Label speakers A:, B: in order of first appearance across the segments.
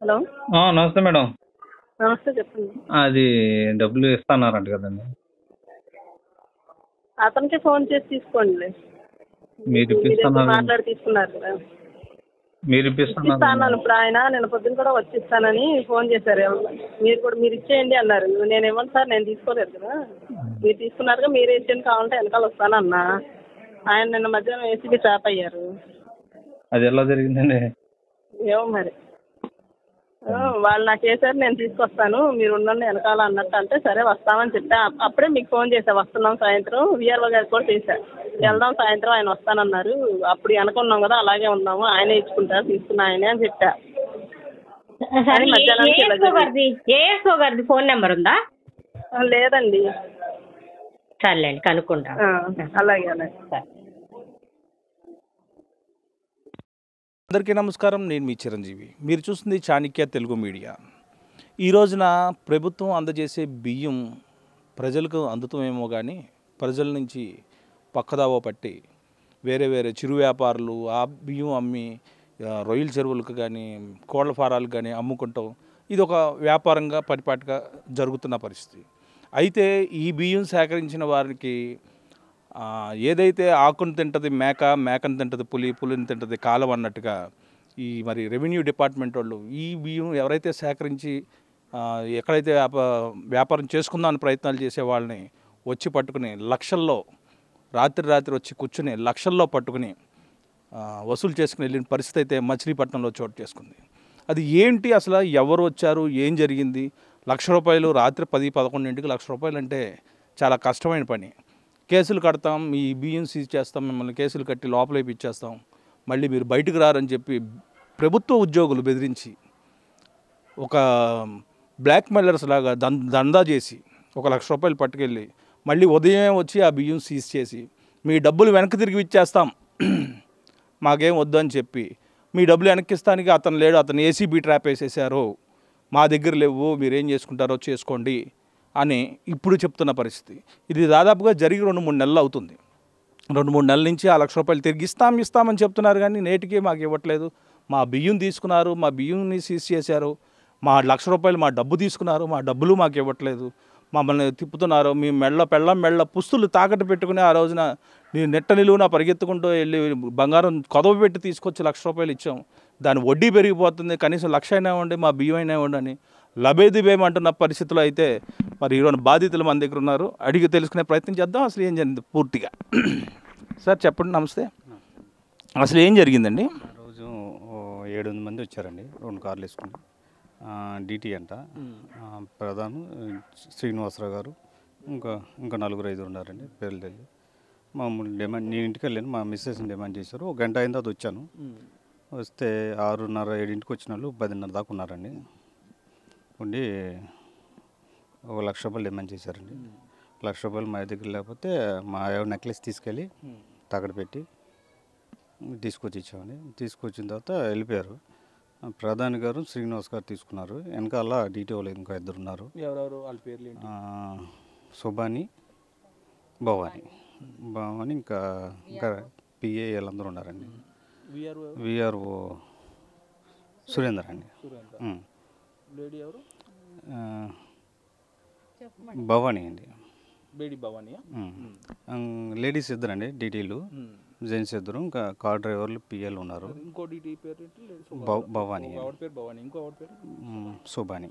A: Hello.
B: నమస్తే madam.
A: నమస్తే, చెప్పండి.
B: అది డబ్బులు ఇస్తాన్నారంట కదండి.
A: అతనికి ఫోన్ చేసి తీసుకోండి.
B: మీరు
A: మీ దగ్గర
B: ఇప్పిస్తున్నారు
A: మాట్లాడి తీసుకున్నారు కదా.
B: మీరు ఇప్పిస్తున్నారు
A: ఇప్పిస్తాను ఇప్పుడు ఆయన నిన్న పొద్దున్న కూడా వచ్చి ఇస్తానని ఫోన్ చేశారు. మీరు ఇచ్చేయండి అన్నారు. నేను ఇవ్వను సార్, నేను తీసుకోలేదు కదా. మీరు తీసుకున్నారుగా, మీరే ఇచ్చేయండి, కావాలంటే వెనకాల వస్తానన్నా. ఆయన నిన్న మధ్యాహ్నం ఏసీబీ ట్రాప్ అయ్యారు.
B: అది ఎలా జరిగిందండి?
A: ఏమో మరి. వాళ్ళు నాకు వేసారు, నేను తీసుకొస్తాను, మీరు ఉండండి వెనకాల అన్నట్టు అంటే సరే వస్తామని చెప్పా. అప్పుడే మీకు ఫోన్ చేశా, వస్తున్నాం సాయంత్రం. విఆర్ఓ గారికి కూడా చేశా, వెళ్దాం సాయంత్రం, ఆయన వస్తానన్నారు. అప్పుడు వెనకున్నాం కదా, అలాగే ఉన్నాము, ఆయనే ఇచ్చుకుంటారు, తీసుకున్న ఆయనే అని చెప్పా.
C: ఏఎస్ఓ గారిది ఫోన్ నెంబర్ ఉందా?
A: లేదండి.
C: సర్లేండి, కనుక్కుంటా.
A: అలాగే అలాగే.
D: అందరికీ నమస్కారం. నేను మీ చిరంజీవి. మీరు చూస్తుంది చాణక్య తెలుగు మీడియా. ఈ రోజున ప్రభుత్వం అందజేసే బియ్యం ప్రజలకు అందుతామేమో కానీ ప్రజల నుంచి పక్కదావో పట్టి వేరే వేరే చిరు వ్యాపారులు ఆ బియ్యం అమ్మి రొయ్యల చెరువులకు కానీ కోళ్ల ఫారాలకు కానీ అమ్ముకుంటాం. ఇది ఒక వ్యాపారంగా పరిపాటిగా జరుగుతున్న పరిస్థితి. అయితే ఈ బియ్యం సేకరించిన వారికి ఏదైతే ఆకును తింటుంది మేక, మేకను తింటుంది పులి, పులిని తింటుంది కాలం అన్నట్టుగా ఈ మరి రెవెన్యూ డిపార్ట్మెంట్ వాళ్ళు ఈ బియ్యం ఎవరైతే సేకరించి ఎక్కడైతే వ్యాపారం చేసుకుందామని ప్రయత్నాలు చేసే వాళ్ళని వచ్చి పట్టుకుని లక్షల్లో రాత్రి వచ్చి కూర్చుని లక్షల్లో పట్టుకుని వసూలు చేసుకుని వెళ్ళిన పరిస్థితి అయితే మచిలీపట్నంలో చోటు చేసుకుంది. అది ఏంటి, అసలు ఎవరు వచ్చారు, ఏం జరిగింది? ₹1,00,000 రాత్రి 10-11ంటికి ₹1,00,000 అంటే చాలా కష్టమైన పని. కేసులు కడతాం, ఈ బియ్యం సీజ్ చేస్తాం, మిమ్మల్ని కేసులు కట్టి లోపలేపి ఇచ్చేస్తాం, మళ్ళీ మీరు బయటకు రారని చెప్పి ప్రభుత్వ ఉద్యోగులు బెదిరించి ఒక బ్లాక్ మెయిలర్స్ లాగా దందా చేసి ₹1,00,000 పట్టుకెళ్ళి మళ్ళీ ఉదయం వచ్చి ఆ బియ్యం సీజ్ చేసి మీ డబ్బులు వెనక్కి తిరిగి ఇచ్చేస్తాం, మాకేం వద్దు అని చెప్పి మీ డబ్బులు వెనక్కిస్తానికి అతను లేడు, అతను ఏసీబీ ట్రాప్ వేసేసారు, మా దగ్గర లేవు, మీరేం చేసుకుంటారో చేసుకోండి అని ఇప్పుడు చెప్తున్న పరిస్థితి. ఇది దాదాపుగా జరిగి 2-3 నెలలు అవుతుంది. 2-3 నెలల నుంచి ఆ ₹1,00,000 తిరిగి ఇస్తామని చెప్తున్నారు, కానీ నేటికి మాకు ఇవ్వట్లేదు. మా బియ్యం తీసుకున్నారు, మా బియ్యంని సీజ్ చేశారు, మా ₹1,00,000 మా డబ్బు తీసుకున్నారు, మా డబ్బులు మాకు ఇవ్వట్లేదు, మమ్మల్ని తిప్పుతున్నారు. మీ మెళ్ళ పుస్తులు తాకట్టు పెట్టుకుని ఆ రోజున నెట్ట నిలువున పరిగెత్తుకుంటూ వెళ్ళి బంగారం కొదవ పెట్టి తీసుకొచ్చి ₹1,00,000 ఇచ్చాం. దాని వడ్డీ పెరిగిపోతుంది, కనీసం 1,00,000 అయినా ఇవ్వండి, మా బియ్యం అయినా ఇవ్వండి అని లబేదిబేమంటున్న పరిస్థితులు అయితే మరి ఈరోజు బాధితులు మన దగ్గర ఉన్నారు. అడిగి తెలుసుకునే ప్రయత్నం చేద్దాం అసలు ఏం జరిగింది పూర్తిగా. సార్ చెప్పండి. నమస్తే. అసలు ఏం జరిగిందండి?
E: రోజు 7-8 మంది వచ్చారండి, 2 కార్లు వేసుకుని. డిటి అంట, ప్రధాన్ శ్రీనివాసరావు గారు, ఇంకా 4-5 ఉన్నారండి, పేర్లు తెలియదు. మామూలు డిమాండ్, నేను ఇంటికి వెళ్ళాను, మా మిస్సెస్ని డిమాండ్ చేశారు. 1 గంట అయిన తర్వాత వచ్చాను. వస్తే 6:30-7ంటికి వచ్చిన వాళ్ళు 10:30 దాకా ఉన్నారండి. ఉండి ₹1,00,000 డిమాండ్ చేశారండి. ₹1,00,000 మా దగ్గర లేకపోతే మా నెక్లెస్ తీసుకెళ్ళి తాకట్టు పెట్టి తీసుకొచ్చి ఇచ్చామండి. తీసుకొచ్చిన తర్వాత వెళ్ళిపోయారు. ప్రధాని గారు, శ్రీనివాస్ గారు తీసుకున్నారు. వెనకాల డీటీ వాళ్ళు ఇంకా 2 ఉన్నారు.
D: ఎవరెవరు వాళ్ళ పేర్లు?
E: సుబాని, భవాని, ఇంకా పిఏ వీళ్ళందరూ ఉన్నారండి. విఆర్ఓ సురేందర్ అండి. భవానీ అండి. లేడీస్ 2 అండి డీటీలు, జెంట్స్ 2, ఇంకా కార్ డ్రైవర్లు పిఎల్ ఉన్నారు. భవానీ, సుబాని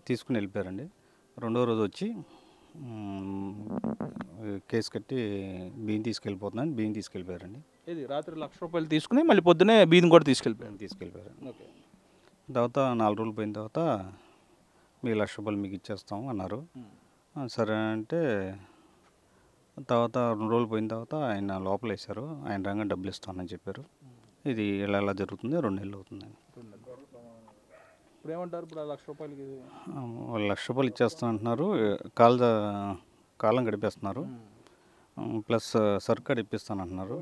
E: తీసుకుని వెళ్ళిపోయారండి. 2వ రోజు వచ్చి కేసు కట్టి బియ్యం తీసుకెళ్ళిపోయారండి.
D: రాత్రి ₹1,00,000 తీసుకుని మళ్ళీ పొద్దునే బియ్యం కూడా తీసుకెళ్ళిపోయారు.
E: తర్వాత 4 రోజులు పోయిన తర్వాత మీ ₹1,00,000 మీకు ఇచ్చేస్తాము అన్నారు. సరే అంటే తర్వాత 2 రోజులు పోయిన తర్వాత ఆయన లోపల వేశారు. ఆయన రంగా డబ్బులు ఇస్తామని చెప్పారు. ఇది ఎలా జరుగుతుంది, 2 నెలలు అవుతుందండి.
D: ఇప్పుడు ఏమంటారు? ఇప్పుడు ₹1,00,000
E: ₹1,00,000 ఇచ్చేస్తామంటున్నారు. కాలం గడిపేస్తున్నారు, ప్లస్ సర్కార్ ఇప్పిస్తానంటున్నారు.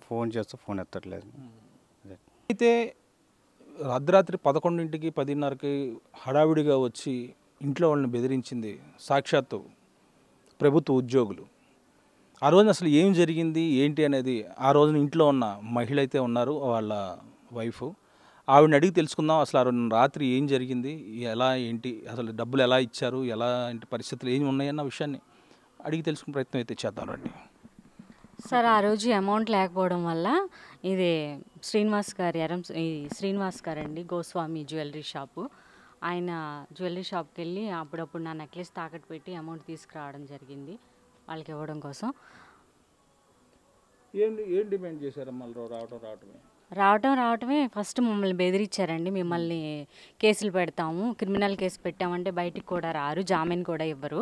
E: ఫోన్ చేస్తే ఫోన్ ఎత్తట్లేదు.
D: అయితే అర్ధరాత్రి 11ంటికి 10:30కి హడావిడిగా వచ్చి ఇంట్లో వాళ్ళని బెదిరించింది సాక్షాత్తు ప్రభుత్వ ఉద్యోగులు. ఆ రోజున అసలు ఏం జరిగింది ఏంటి అనేది ఆ రోజున ఇంట్లో ఉన్న మహిళ అయితే ఉన్నారు, వాళ్ళ వైఫ్. ఆవిడని అడిగి తెలుసుకుందాం అసలు ఆ రోజు రాత్రి ఏం జరిగింది, ఎలా ఏంటి, అసలు డబ్బులు ఎలా ఇచ్చారు, ఎలా ఏంటి పరిస్థితులు ఏమి ఉన్నాయన్న విషయాన్ని అడిగి తెలుసుకునే ప్రయత్నం అయితే చేద్దాం రండి.
F: సార్ ఆ రోజు అమౌంట్ లేకపోవడం వల్ల ఇది శ్రీనివాస్ గారు అండి, గోస్వామి జ్యువెలరీ షాపు. ఆయన జ్యువెలరీ షాప్కి వెళ్ళి అప్పుడప్పుడు నా నెక్లెస్ తాకట్టు పెట్టి అమౌంట్ తీసుకురావడం జరిగింది వాళ్ళకి ఇవ్వడం కోసం.
D: ఏం డిమాండ్ చేశారమ్మా
F: రావటమే ఫస్ట్ మమ్మల్ని బెదిరించారండి. మిమ్మల్ని కేసులు పెడతాము, క్రిమినల్ కేసు పెట్టామంటే బయటికి కూడా రారు, జామీన్ కూడా ఇవ్వరు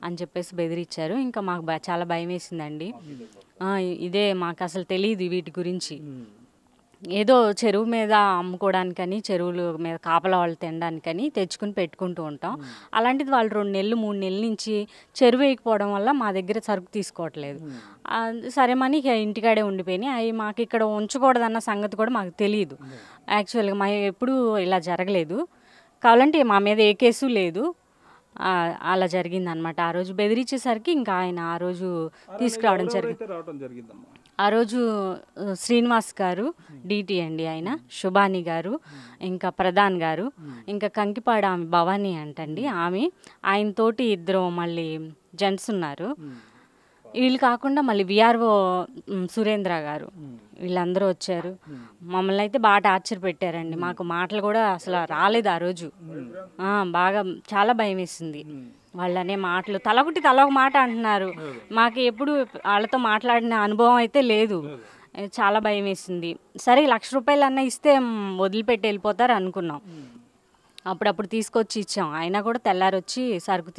F: అని చెప్పేసి బెదిరించారు. ఇంకా మాకు చాలా భయం వేసిందండి. ఇదే మాకు అసలు తెలియదు వీటి గురించి. ఏదో చెరువు మీద అమ్ముకోవడానికని, చెరువుల మీద కాపలా వాళ్ళు తినడానికని తెచ్చుకుని పెట్టుకుంటూ ఉంటాం. అలాంటిది వాళ్ళు 2 నెలలు 3 నెలల నుంచి చెరువు వేయకపోవడం వల్ల మా దగ్గర సరుకు తీసుకోవట్లేదు. సరేమని ఇక ఇంటికాడే ఉండిపోయినాయి. అవి మాకు ఇక్కడ ఉంచకూడదన్న సంగతి కూడా మాకు తెలియదు. యాక్చువల్గా మా ఎప్పుడూ ఇలా జరగలేదు. కావాలంటే మా మీద ఏ కేసు లేదు. అలా జరిగిందనమాట. ఆ రోజు బెదిరించేసరికి ఇంకా ఆయన ఆ రోజు తీసుకురావడం జరిగింది. ఆ రోజు శ్రీనివాస్ గారు డీటీ అండి, ఆయన శుభాని గారు, ఇంకా ప్రధాన్ గారు, ఇంకా కంకిపాడ ఆమె భవానీ అంటండి ఆమె, ఆయనతోటి 2 మళ్ళీ జెంట్స్ ఉన్నారు. వీళ్ళు కాకుండా మళ్ళీ విఆర్ఓ సురేంద్ర గారు, వీళ్ళందరూ వచ్చారు. మమ్మల్ని అయితే బాగా టార్చర్ పెట్టారండి. మాకు మాటలు కూడా అసలు రాలేదు ఆ రోజు. బాగా చాలా భయం వేసింది. వాళ్ళనే మాటలు తలొకటి తలొక మాట అంటున్నారు. మాకు ఎప్పుడు వాళ్ళతో మాట్లాడిన అనుభవం అయితే లేదు. చాలా భయం వేసింది. సరే 1,00,000 రూపాయలు అన్న ఇస్తే వదిలిపెట్టి వెళ్ళిపోతారు అనుకున్నాం. అప్పుడప్పుడు తీసుకొచ్చి ఇచ్చాం. అయినా కూడా తెల్లారి వచ్చి సరుకు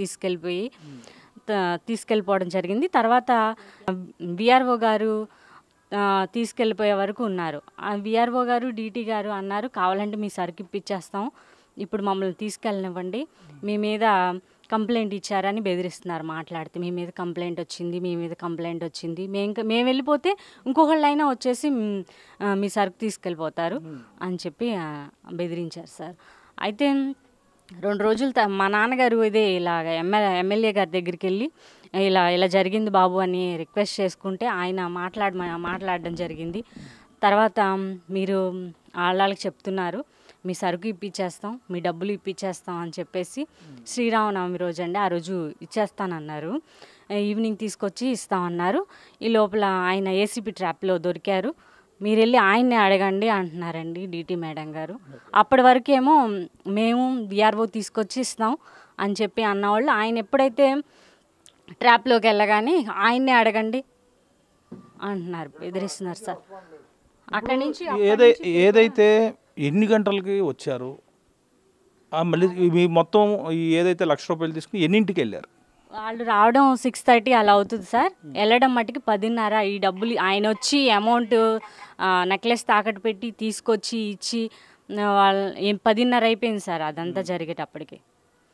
F: తీసుకెళ్ళిపోవడం జరిగింది. తర్వాత విఆర్ఓ గారు తీసుకెళ్ళిపోయే వరకు ఉన్నారు. ఆ విఆర్ఓ గారు డీటీ గారు అన్నారు, కావాలంటే మీ సరుకు ఇప్పించేస్తాం, ఇప్పుడు మమ్మల్ని తీసుకెళ్ళనివ్వండి, మీ మీద కంప్లైంట్ ఇచ్చారని బెదిరిస్తున్నారు. మాట్లాడితే మీ మీద కంప్లైంట్ వచ్చింది, మేము వెళ్ళిపోతే ఇంకొకళ్ళైనా వచ్చేసి మీ సరుకు తీసుకెళ్ళిపోతారు అని చెప్పి బెదిరించారు సార్. అయితే 2 రోజులు మా నాన్నగారు ఇదే ఇలాగ ఎమ్మెల్యే గారి దగ్గరికి వెళ్ళి ఇలా జరిగింది బాబు అని రిక్వెస్ట్ చేసుకుంటే ఆయన మాట్లాడడం జరిగింది. తర్వాత మీరు వాళ్ళకి చెప్తున్నారు, మీ సరుకు ఇప్పించేస్తాం, మీ డబ్బులు ఇప్పించేస్తాం అని చెప్పేసి శ్రీరామనవమి రోజు అండి, ఆ రోజు ఇచ్చేస్తానన్నారు. ఈవినింగ్ తీసుకొచ్చి ఇస్తామన్నారు. ఈ లోపల ఆయన ఏసీపీ ట్రాప్లో దొరికారు. మీరు వెళ్ళి ఆయన్నే అడగండి అంటున్నారండి డీటీ మేడం గారు. అప్పటి వరకేమో మేము విఆర్ఓ తీసుకొచ్చి ఇస్తాం అని చెప్పి అన్నవాళ్ళు, ఆయన ఎప్పుడైతే ట్రాప్లోకి వెళ్ళగానే ఆయన్నే అడగండి అంటున్నారు, బెదిరిస్తున్నారు సార్. అక్కడి నుంచి
D: ఏదైతే ఎన్ని గంటలకి వచ్చారు, మళ్ళీ మీ మొత్తం ఏదైతే 1,00,000 రూపాయలు తీసుకుని ఎన్నింటికి వెళ్ళారు?
F: వాళ్ళు రావడం 6:30 అలా అవుతుంది సార్. వెళ్ళడం మట్టుకి 10:30. ఈ డబ్బులు ఆయన వచ్చి అమౌంట్ నెక్లెస్ తాకట్టు పెట్టి తీసుకొచ్చి ఇచ్చి వాళ్ళు 10:30 అయిపోయింది సార్ అదంతా జరిగేటప్పటికి.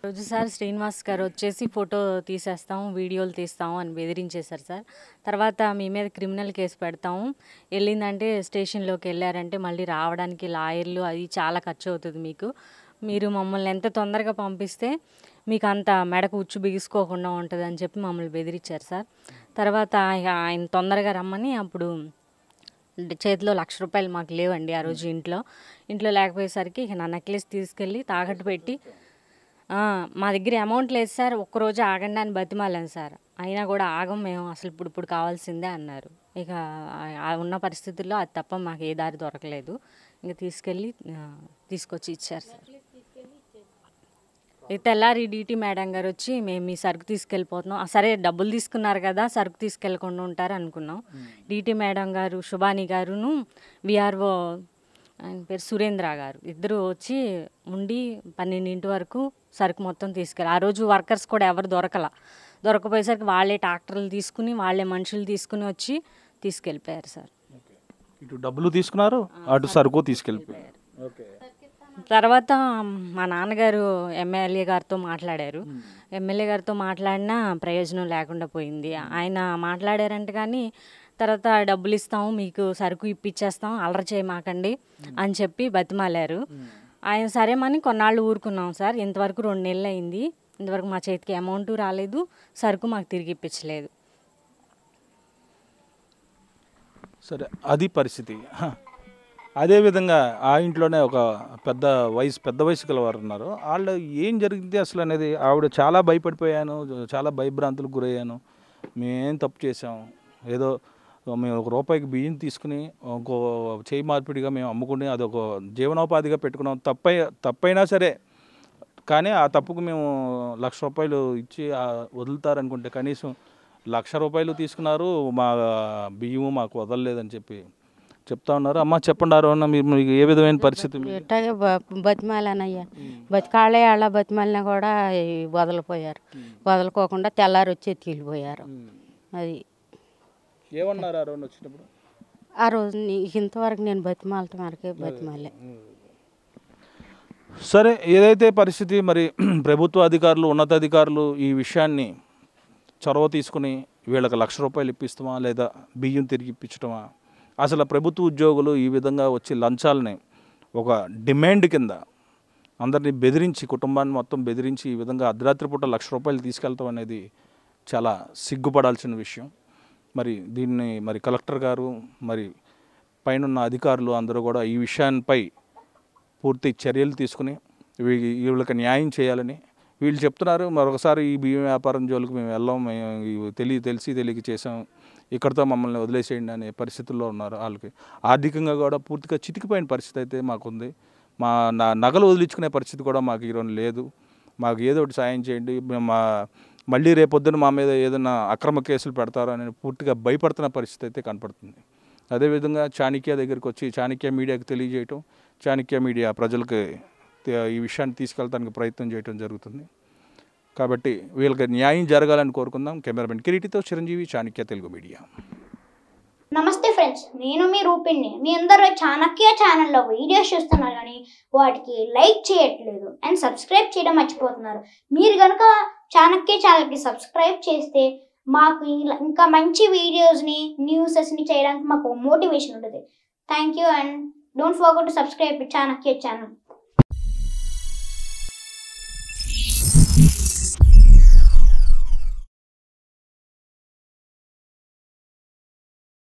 F: రోజు సార్ శ్రీనివాస్ గారు వచ్చేసి ఫోటో తీసేస్తాము, వీడియోలు తీస్తాము అని బెదిరించేశారు సార్. తర్వాత మీ మీద క్రిమినల్ కేసు పెడతాము, వెళ్ళిందంటే స్టేషన్లోకి వెళ్ళారంటే మళ్ళీ రావడానికి లాయర్లు అది చాలా ఖర్చు అవుతుంది మీకు, మీరు మమ్మల్ని ఎంత తొందరగా పంపిస్తే మీకు అంత మెడకు ఉచ్చు బిగుసుకోకుండా ఉంటుంది అని చెప్పి మమ్మల్ని బెదిరించారు సార్. తర్వాత ఆయన తొందరగా రమ్మని, అప్పుడు చేతిలో 1,00,000 రూపాయలు మాకు లేవండి ఆ రోజు ఇంట్లో లేకపోయేసరికి ఇక నా నెక్లెస్ తీసుకెళ్ళి తాకట్టు పెట్టి, మా దగ్గర అమౌంట్ లేదు సార్, ఒక్కరోజు ఆగండి అని బతిమాలాను సార్. అయినా కూడా ఆగం మేము, అసలు ఇప్పుడు కావాల్సిందే అన్నారు. ఇక ఉన్న పరిస్థితుల్లో అది తప్ప మాకు ఏ దారి దొరకలేదు. ఇంకా తీసుకొచ్చి ఇచ్చారు సార్. తెల్లారి డీటీ మేడం గారు వచ్చి మేము మీ సరుకు తీసుకెళ్ళిపోతున్నాం, సరే డబ్బులు తీసుకున్నారు కదా సరుకు తీసుకెళ్ళకుండా ఉంటారు అనుకున్నాం. డీటీ మేడం గారు శుభాని గారును విఆర్ఓ ఆయన పేరు సురేంద్ర గారు ఇద్దరు వచ్చి ఉండి 12 వరకు సరుకు మొత్తం తీసుకెళ్ళి, ఆ రోజు వర్కర్స్ కూడా ఎవరు దొరకపోయేసరికి వాళ్ళే ట్రాక్టర్లు తీసుకుని వాళ్ళే మనుషులు తీసుకుని వచ్చి తీసుకెళ్ళిపోయారు సార్.
D: ఇటు డబ్బులు తీసుకున్నారు, అటు సరుకు తీసుకెళ్ళిపోయారు.
F: తర్వాత మా నాన్నగారు ఎమ్మెల్యే గారితో మాట్లాడారు. ఎమ్మెల్యే గారితో మాట్లాడినా ప్రయోజనం లేకుండా పోయింది. ఆయన మాట్లాడారంటే కానీ తర్వాత డబ్బులు ఇస్తాము, మీకు సరుకు ఇప్పించేస్తాం, అల్లరి చేయమాకండి అని చెప్పి బతిమాలారు. ఆయన సరేమని కొన్నాళ్ళు ఊరుకున్నాం సార్. ఇంతవరకు 2 నెలలు అయింది, ఇంతవరకు మా చేతికి అమౌంట్ రాలేదు, సరుకు మాకు తిరిగి ఇప్పించలేదు.
D: సరే, అది పరిస్థితి. అదేవిధంగా ఆ ఇంట్లోనే ఒక పెద్ద వయసు గలవారు ఉన్నారు. వాళ్ళు ఏం జరిగింది అసలు అనేది ఆవిడ చాలా భయపడిపోయాను, చాలా భయభ్రాంతులకు గురయ్యాను, మేమేం తప్పు చేసాం, ఏదో మేము ₹1 బియ్యం తీసుకుని ఇంకో చేయి మార్పిడిగా మేము అమ్ముకుని అదొక జీవనోపాధిగా పెట్టుకున్నాం, తప్పైనా సరే కానీ ఆ తప్పుకు మేము ₹1,00,000 ఇచ్చి వదులుతారనుకుంటే కనీసం ₹1,00,000 తీసుకున్నారు, మా బియ్యము మాకు వదలలేదని చెప్పి చెప్తా ఉన్నారు. అమ్మ చెప్పండి అరుణ, మీకు ఏ విధమైన పరిస్థితి?
G: ఇట్టాగే బతిమాలనయ్యా, బతికాళ్ళే అలా బతిమాలినా కూడా వదలిపోయారు, వదలుకోకుండా తెల్లారి వచ్చి ఎత్తుకెళ్ళిపోయారు. అది
D: ఏమన్నారు అరుణ వచ్చినప్పుడు?
G: ఆ రోజు ఇంతవరకు నేను బతిమాలటం వరకే బతిమాలే.
D: సరే, ఏదైతే పరిస్థితి మరి ప్రభుత్వ అధికారులు, ఉన్నతాధికారులు ఈ విషయాన్ని చొరవ తీసుకుని వీళ్ళకి ₹1,00,000 ఇప్పిస్తామా లేదా బియ్యం తిరిగి ఇప్పించడమా? అసలు ప్రభుత్వ ఉద్యోగులు ఈ విధంగా వచ్చి లంచాలని ఒక డిమాండ్ కింద అందరినీ బెదిరించి, కుటుంబాన్ని మొత్తం బెదిరించి ఈ విధంగా అర్ధరాత్రి పూట ₹1,00,000 తీసుకెళ్తాం అనేది చాలా సిగ్గుపడాల్సిన విషయం. మరి దీన్ని మరి కలెక్టర్ గారు, మరి పైనున్న అధికారులు అందరూ కూడా ఈ విషయాన్పై పూర్తి చర్యలు తీసుకుని వీళ్ళకి న్యాయం చేయాలని వీళ్ళు చెప్తున్నారు. మరొకసారి ఈ బియ్యం వ్యాపారం జోలికి మేము వెళ్ళాం, మేము తెలియక చేసాం, ఇక్కడితో మమ్మల్ని వదిలేసేయండి అనే పరిస్థితుల్లో ఉన్నారు. వాళ్ళకి ఆర్థికంగా కూడా పూర్తిగా చితికిపోయిన పరిస్థితి అయితే మాకుంది. మా నగలు వదిలించుకునే పరిస్థితి కూడా మాకు ఈరోజు లేదు. మాకు ఏదో ఒకటి సాయం చేయండి, మళ్ళీ రేపొద్దున మా మీద ఏదైనా అక్రమ కేసులు పెడతారో అని పూర్తిగా భయపడుతున్న పరిస్థితి అయితే కనపడుతుంది. అదేవిధంగా చాణక్య దగ్గరికి వచ్చి చాణక్య మీడియాకి తెలియజేయటం, చాణక్య మీడియా ప్రజలకు ఈ విషయాన్ని తీసుకెళ్ళడానికి ప్రయత్నం చేయడం జరుగుతుంది. కాబట్టి వీళ్ళకి న్యాయం జరగాలని కోరుకుందాం. కెమెరామెన్ కిరీటితో చిరంజీవి, చాణక్య తెలుగు మీడియా.
H: నమస్తే ఫ్రెండ్స్, నేను మీ రూపిణి. మీ అందరూ చాణక్య ఛానల్లో వీడియోస్ చూస్తున్నారు కానీ వాటికి లైక్ చేయట్లేదు అండ్ సబ్స్క్రైబ్ చేయడం మర్చిపోతున్నారు. మీరు కనుక చాణక్య ఛానల్కి సబ్స్క్రైబ్ చేస్తే మాకు ఇంకా మంచి వీడియోస్ని, న్యూసెస్ని చేయడానికి మాకు మోటివేషన్ ఉంటుంది. Thank you and don't forget to subscribe Chanakya channel.